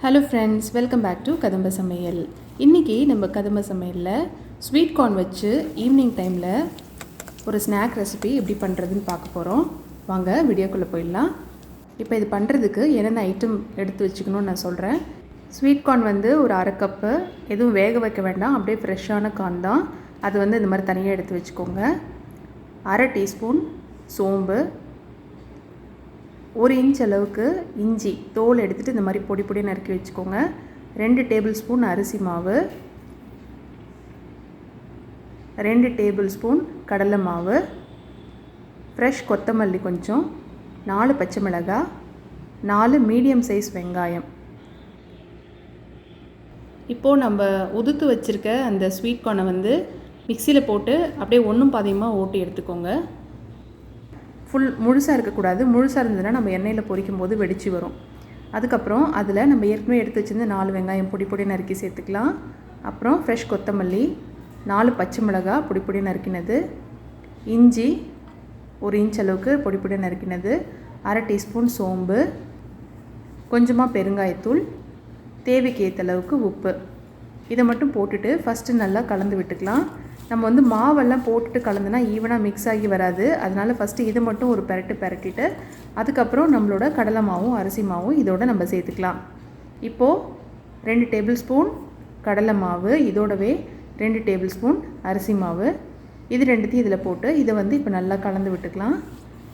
Hello friends, welcome back to Kadamba Samayal. இன்றைக்கி நம்ம கதம்ப சமையலில் ஸ்வீட் கார்ன் வச்சு ஈவினிங் டைமில் ஒரு ஸ்நாக் ரெசிபி எப்படி பண்ணுறதுன்னு பார்க்க போகிறோம். வாங்க வீடியோக்குள்ளே போயிடலாம். இப்போ இது பண்ணுறதுக்கு என்னென்ன ஐட்டம் எடுத்து வச்சுக்கணும்னு நான் சொல்கிறேன். ஸ்வீட் கார்ன் வந்து ஒரு அரை கப்பு, எதுவும் வேக வைக்க வேண்டாம், அப்படியே ஃப்ரெஷ்ஷான கார்ன் தான். அது வந்து இந்த மாதிரி தனியாக எடுத்து வச்சுக்கோங்க. அரை டீஸ்பூன் சோம்பு, 1 இன்ச் அளவுக்கு இஞ்சி தோல் எடுத்துகிட்டு இந்த மாதிரி பொடி பொடி நறுக்கி வச்சுக்கோங்க. 2 டேபிள் ஸ்பூன் அரிசி மாவு, 2 டேபிள் ஸ்பூன் கடலை மாவு, ஃப்ரெஷ் கொத்தமல்லி கொஞ்சம், 4 பச்சை மிளகாய், 4 மீடியம் சைஸ் வெங்காயம். இப்போது நம்ம உதுத்து வச்சுருக்க அந்த ஸ்வீட் கார்னை வந்து மிக்சியில் போட்டு அப்படியே ஒன்றும் பாதியமாக ஓட்டி எடுத்துக்கோங்க. முழுசாக இருக்கக்கூடாது. முழுசாக இருந்ததுன்னா நம்ம எண்ணெயில் பொரிக்கும் போது வெடிச்சு வரும். அதுக்கப்புறம் அதில் நம்ம ஏற்கனவே எடுத்து வச்சுருந்து 4 வெங்காயம் பொடி பொடி நறுக்கி சேர்த்துக்கலாம். அப்புறம் ஃப்ரெஷ் கொத்தமல்லி, 4 பச்சை மிளகாய் பொடி பொடி நறுக்கினது, இஞ்சி 1 இன்ச் அளவுக்கு பொடி பொடி நறுக்கினது, அரை டீஸ்பூன் சோம்பு, கொஞ்சமாக பெருங்காயத்தூள், தேவைக்கு ஏற்ற அளவுக்கு உப்பு. இதை மட்டும் போட்டுட்டு ஃபஸ்ட்டு நல்லா கலந்து விட்டுக்கலாம். நம்ம வந்து மாவெல்லாம் போட்டுட்டு கலந்துனா ஈவனாக மிக்ஸ் ஆகி வராது. அதனால் ஃபஸ்ட்டு இது மட்டும் ஒரு பெரட்டிட்டு அதுக்கப்புறம் நம்மளோட கடலை மாவும் அரிசி மாவும் இதோடு நம்ம சேர்த்துக்கலாம். இப்போது 2 டேபிள் ஸ்பூன் கடலை மாவு, இதோடவே 2 டேபிள் ஸ்பூன் அரிசி மாவு, இது ரெண்டுத்தையும் இதில் போட்டு இதை வந்து இப்போ நல்லா கலந்து விட்டுக்கலாம்.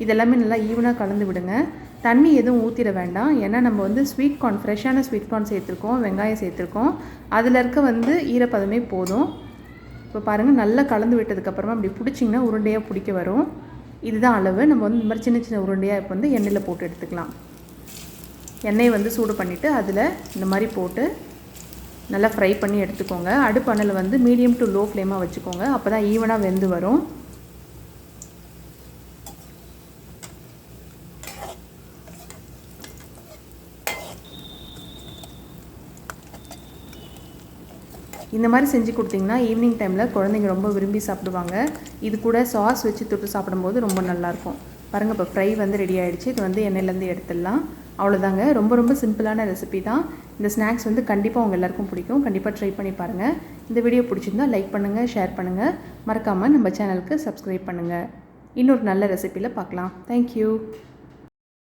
இதெல்லாமே நல்லா ஈவனாக கலந்து விடுங்க. தண்ணி எதுவும் ஊற்றிட வேண்டாம். ஏன்னா நம்ம வந்து ஸ்வீட் கார்ன், ஃப்ரெஷ்ஷான ஸ்வீட் கார்ன் சேர்த்துருக்கோம், வெங்காயம் சேர்த்துருக்கோம். அதில் இருக்க வந்து ஈரப்பதமே போதும். இப்போ பாருங்கள், நல்லா கலந்து விட்டதுக்கப்புறமா அப்படி பிடிச்சிங்கன்னா உருண்டையாக பிடிக்க வரும். இதுதான் அளவு. நம்ம வந்து இந்த மாதிரி சின்ன சின்ன உருண்டையாக இப்போ வந்து எண்ணெயில் போட்டு எடுத்துக்கலாம். எண்ணெயை வந்து சூடு பண்ணிவிட்டு அதில் இந்த மாதிரி போட்டு நல்லா ஃப்ரை பண்ணி எடுத்துக்கோங்க. அடுப்பு அனல் வந்து மீடியம் டு லோ ஃப்ளேமாக வச்சுக்கோங்க. அப்போ தான் ஈவனாக வெந்து வரும். இந்த மாதிரி செஞ்சு கொடுத்திங்கன்னா ஈவினிங் டைமில் குழந்தைங்க ரொம்ப விரும்பி சாப்பிடுவாங்க. இது கூட சாஸ் வச்சு தொட்டு சாப்பிடும்போது ரொம்ப நல்லாயிருக்கும். பாருங்கள், இப்போ ஃப்ரை வந்து ரெடி ஆகிடுச்சு. இது வந்து எண்ணெயிலேருந்து எடுத்துடலாம். அவ்வளோதாங்க. ரொம்ப சிம்பிளான ரெசிபி தான். இந்த ஸ்நாக்ஸ் வந்து கண்டிப்பாக உங்கள் எல்லாருக்கும் பிடிக்கும். கண்டிப்பாக ட்ரை பண்ணி பாருங்கள். இந்த வீடியோ பிடிச்சிருந்தால் லைக் பண்ணுங்கள், ஷேர் பண்ணுங்கள். மறக்காமல் நம்ம சேனலுக்கு சப்ஸ்கிரைப் பண்ணுங்கள். இன்னொரு நல்ல ரெசிபியில் பார்க்கலாம். தேங்க்யூ.